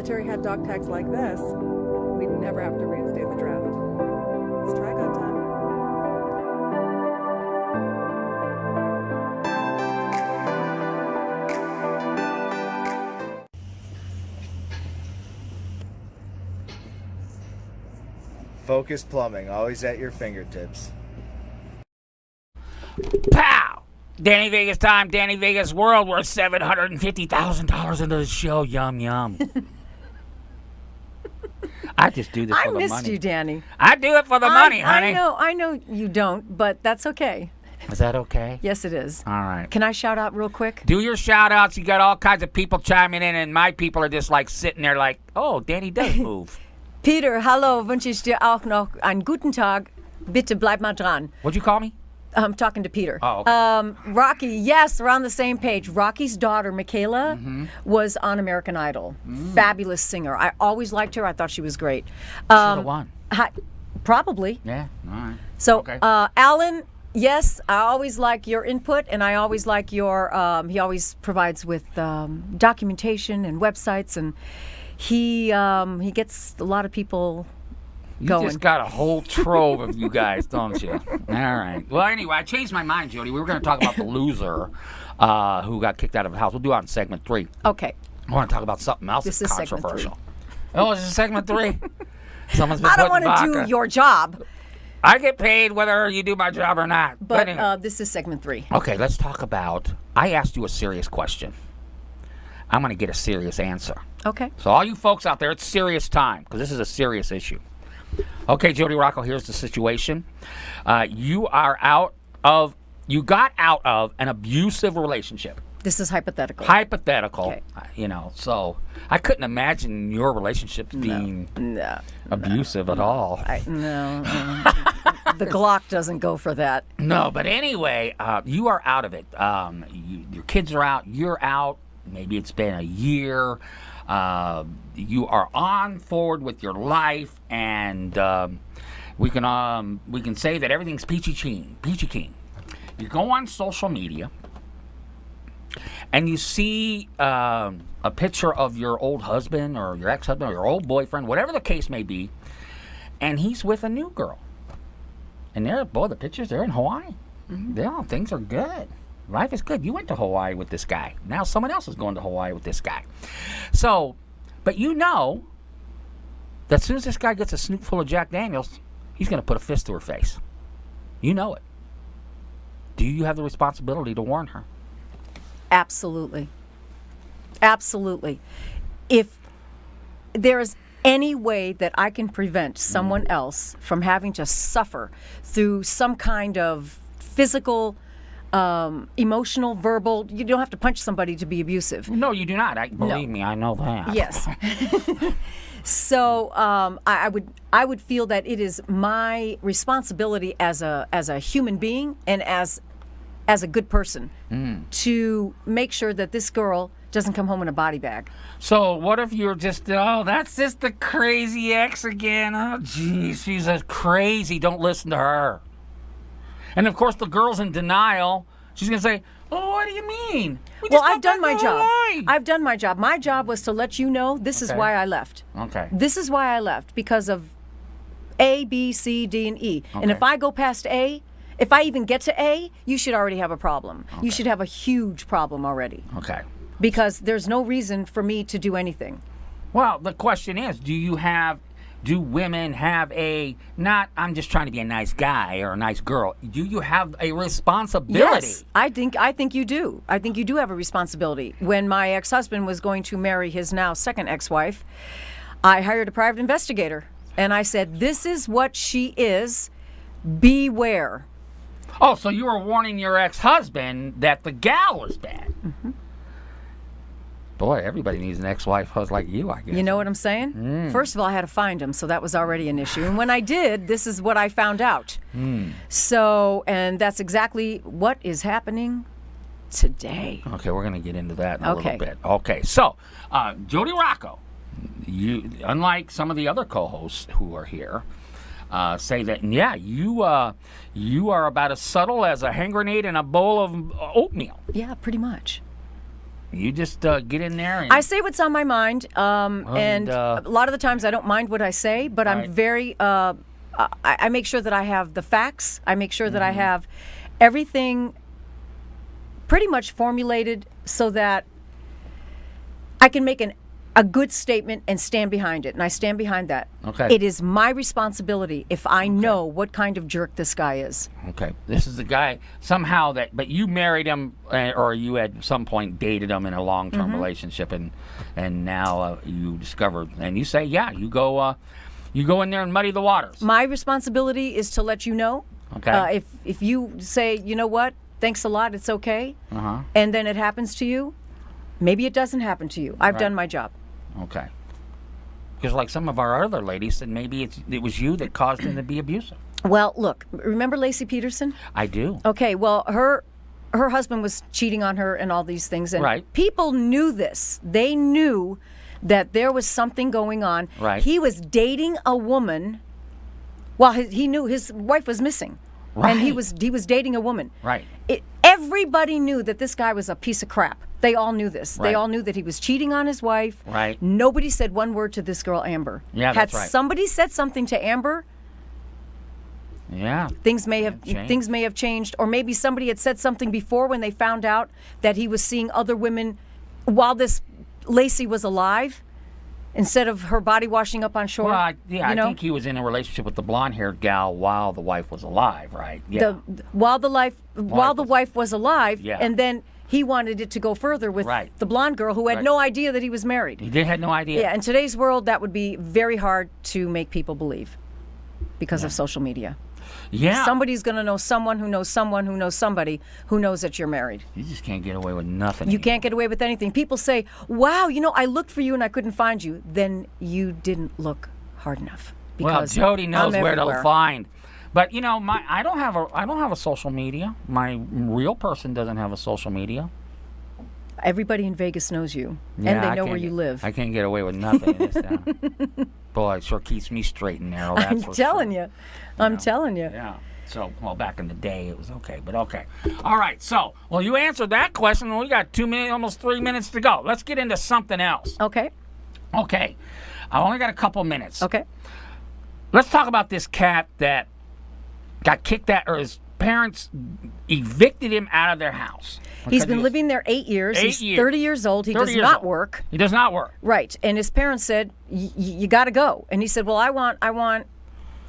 military had dog tags like this, we'd never have to reinstate the draft. It's Trigon time. Focus Plumbing, always at your fingertips. Pow! Danny Vegas time, Danny Vegas world. We're $750,000 into the show. Yum, yum. I just do this I for the money. missed you, Danny. I do it for the money, honey. I know you don't, but that's okay. Is that okay? Yes, it is. All right. Can I shout out real quick? Do your shout outs. You got all kinds of people chiming in, and my people are just like sitting there like, oh, Danny does move. Peter, hallo, wünsche ich dir auch noch einen guten Tag. Bitte bleib mal dran. What'd you call me? I'm talking to Peter. Oh, okay. Rocky, yes, we're on the same page. Rocky's daughter, Michaela, was on American Idol. Fabulous singer. I always liked her. I thought she was great. Should have won. Probably. Yeah, all right. So, Okay. Alan, yes, I always like your input, and I always like your. He always provides with documentation and websites, and he gets a lot of people You going. just got a whole trove of you guys, don't you? All right. Well, anyway, I changed my mind, Jody. We were going to talk about the loser who got kicked out of the house. We'll do it in segment 3. Okay. I want to talk about something else This that's is segment controversial. Oh, this is segment 3? Someone's been I don't putting want to vodka. do your job, I get paid whether you do my job or not. but anyway. this is segment 3. Okay, let's talk about. I asked you a serious question. I'm going to get a serious answer. Okay. So, all you folks out there, it's serious time because this is a serious issue. Okay, Jody Rocco, here's the situation. You got out of an abusive relationship. This is hypothetical. Hypothetical, Okay. So I couldn't imagine your relationships being No. abusive at all. No. The Glock doesn't go for that. No, but anyway, you are out of it. Your kids are out. You're out. Maybe it's been a year. You are on forward with your life, and we can say that everything's peachy keen. You go on social media, and you see a picture of your old husband or your ex-husband or your old boyfriend, whatever the case may be, and he's with a new girl. And the pictures, they're in Hawaii. Yeah, things are good. Life is good. You went to Hawaii with this guy. Now someone else is going to Hawaii with this guy. So, but you know that as soon as this guy gets a snoot full of Jack Daniels, he's going to put a fist to her face. You know it. Do you have the responsibility to warn her? Absolutely. Absolutely. If there's any way that I can prevent someone else from having to suffer through some kind of physical, emotional, verbal, you don't have to punch somebody to be abusive. No, you do not. Believe me, I know that. Yes. So I would feel that it is my responsibility as a human being and as a good person to make sure that this girl doesn't come home in a body bag. So what if you're just, that's just the crazy ex again. Oh, geez, she's a crazy. Don't listen to her. And of course, the girl's in denial. She's going to say, oh, what do you mean? Well, I've done my job. Hawaii. I've done my job. My job was to let you know this is Okay. why I left. Okay. This is why I left, because of A, B, C, D, and E. And Okay. if I go past A, if I even get to A, you should already have a problem. You should have a huge problem already, Okay. because there's no reason for me to do anything. Well, the question is, do women have I'm just trying to be a nice guy or a nice girl. Do you have a responsibility? Yes, I think you do. I think you do have a responsibility. When my ex-husband was going to marry his now second ex-wife, I hired a private investigator, and I said, this is what she is. Beware. Oh, so you were warning your ex-husband that the gal was bad. Mm-hmm. Boy, everybody needs an ex-wife like you, I guess. You know what I'm saying? First of all, I had to find him, so that was already an issue. And when I did, this is what I found out. So, and that's exactly what is happening today. Okay, we're going to get into that in a Okay. little bit. Okay, so, Jody Rocco, you, unlike some of the other co-hosts who are here, say that, yeah, you are about as subtle as a hand grenade in a bowl of oatmeal. Yeah, pretty much. You just get in there and I say what's on my mind, and a lot of the times I don't mind what I say, but Right. I'm very. I make sure that I have the facts. I make sure that Mm-hmm. I have everything pretty much formulated so that I can make a good statement and stand behind it, and I stand behind that. Okay. It is my responsibility if I know what kind of jerk this guy is. Okay, this is the guy somehow but you married him, or you at some point dated him in a long-term Mm-hmm. relationship, and now you discovered, and you say, yeah, you go in there and muddy the waters. My responsibility is to let you know. Okay. If you say, you know what, thanks a lot, it's okay, Uh-huh. and then it happens to you, maybe it doesn't happen to you. I've Right. done my job. Okay. Because like some of our other ladies said, maybe it was you that caused him to be abusive. Well, look, remember Lacey Peterson? I do. Okay, well, her husband was cheating on her and all these things, and Right. people knew this. They knew that there was something going on. Right. He was dating a woman. Well, he knew his wife was missing, and he Right. was dating a woman. Right. Everybody knew that this guy was a piece of crap. They all knew this. They Right. all knew that he was cheating on his wife. Right. Nobody said one word to this girl, Amber. Yeah, Had that's right. somebody said something to Amber, Yeah. things may have changed, or maybe somebody had said something before when they found out that he was seeing other women while this Lacey was alive, instead of her body washing up on shore. Well, I know? think he was in a relationship with the blonde-haired gal while the wife was alive, right? Yeah. While the wife was alive, Yeah. and then he wanted it to go further with Right. the blonde girl who had Right. no idea that he was married. He had no idea. Yeah, in today's world, that would be very hard to make people believe because of social media. Yeah. Somebody's going to know someone who knows someone who knows somebody who knows that you're married. You just can't get away with nothing. You can't get away with anything. People say, wow, I looked for you and I couldn't find you. Then you didn't look hard enough. Well, Because Jody knows I'm where to everywhere. find. But I don't have a social media. My real person doesn't have a social media. Everybody in Vegas knows you, Yeah, and they I know can't where you get- live. I can't get away with nothing in this town. Boy, it sure keeps me straight and narrow. That's I'm for telling sure. you. I'm telling you. Yeah. So, well, back in the day, it was okay, but okay. All right. So, well, you answered that question. We got 2 minutes, almost 3 minutes to go. Let's get into something else. Okay. Okay. I only got a couple minutes. Okay. Let's talk about this cat that got kicked out, or his parents evicted him out of their house. He's Because been he was- living there 8 years. 8 He's years. 30 years old. He 30 does years not old. work. He does not work. Right. And his parents said, you got to go. And he said, well, I want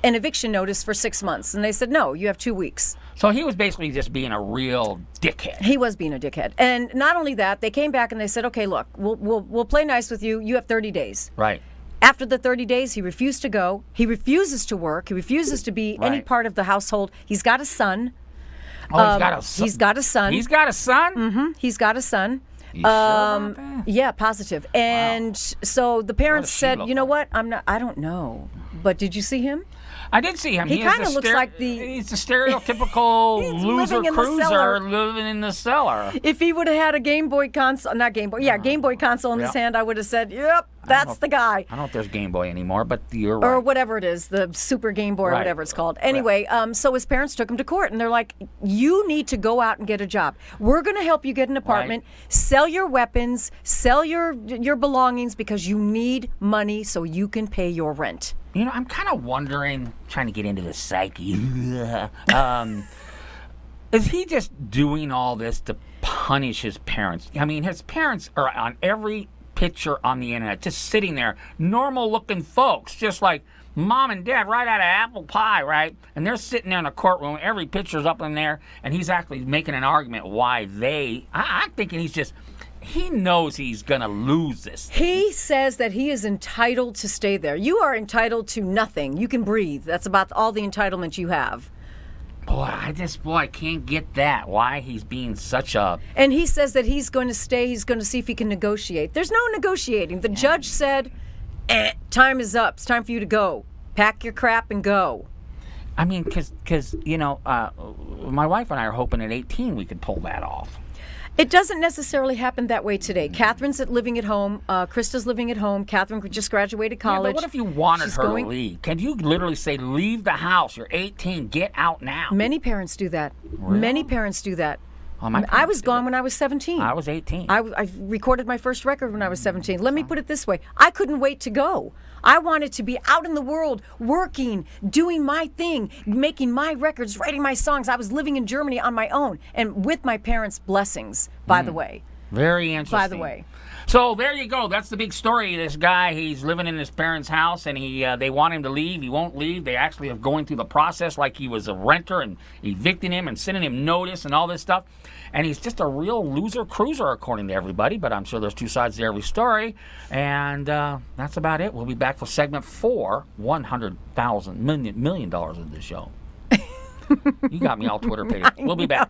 an eviction notice for 6 months. And they said, no, you have 2 weeks. So he was basically just being a real dickhead. He was being a dickhead. And not only that, they came back and they said, okay, look, we'll play nice with you. You have 30 days. Right. After the 30 days, he refused to go. He refuses to work. He refuses to be any Right. part of the household. He's got a son. Oh, he's got a son. He's got a son. He's got a son? Mm-hmm. He's got a son. You sure about that? Yeah, positive. And so the parents she said, look you know like? what? I don't know. But did you see him? I did see him. He is kinda the looks like the- He's a stereotypical He's loser living in the cruiser cellar. living in the cellar. If he would have had a Game Boy console, not Game Boy, Game Boy console in his Yeah. hand, I would have said, yep, that's the guy. I don't know if there's Game Boy anymore, but you're right. Or whatever it is, the Super Game Boy, or Right. whatever it's called. Anyway, so his parents took him to court, and they're like, you need to go out and get a job. We're going to help you get an apartment, sell your weapons, sell your belongings, because you need money so you can pay your rent. I'm kind of wondering, trying to get into the psyche. Is he just doing all this to punish his parents? I mean, his parents are on every picture on the internet, just sitting there, normal-looking folks, just like mom and dad right out of apple pie, right? And they're sitting there in a courtroom, every picture's up in there, and he's actually making an argument why I'm thinking he knows he's going to lose this. He says that he is entitled to stay there. You are entitled to nothing. You can breathe. That's about all the entitlement you have. Boy, I can't get that. Why he's being such a... And he says that he's going to stay. He's going to see if he can negotiate. There's no negotiating. The judge said, time is up. It's time for you to go. Pack your crap and go. I mean, because my wife and I are hoping at 18 we could pull that off. It doesn't necessarily happen that way today. Catherine's living at home. Krista's living at home. Catherine just graduated Yeah, college. but what if you wanted She's her going- to leave? Can you literally say, leave the house, you're 18, get out now? Many parents do that. Many parents do that. Oh, my I parents was did gone it. when I was 17. I was 18. I recorded my first record when I was 17. Let me put it this way. I couldn't wait to go. I wanted to be out in the world, working, doing my thing, making my records, writing my songs. I was living in Germany on my own and with my parents' blessings, by the way. Very interesting. By the way. So there you go. That's the big story. This guy, he's living in his parents' house, and they want him to leave. He won't leave. They actually are going through the process like he was a renter and evicting him and sending him notice and all this stuff. And he's just a real loser cruiser, according to everybody. But I'm sure there's two sides to every story. And that's about it. We'll be back for segment 4, $100,000 million of this show. You got me all Twitter page. We'll be back.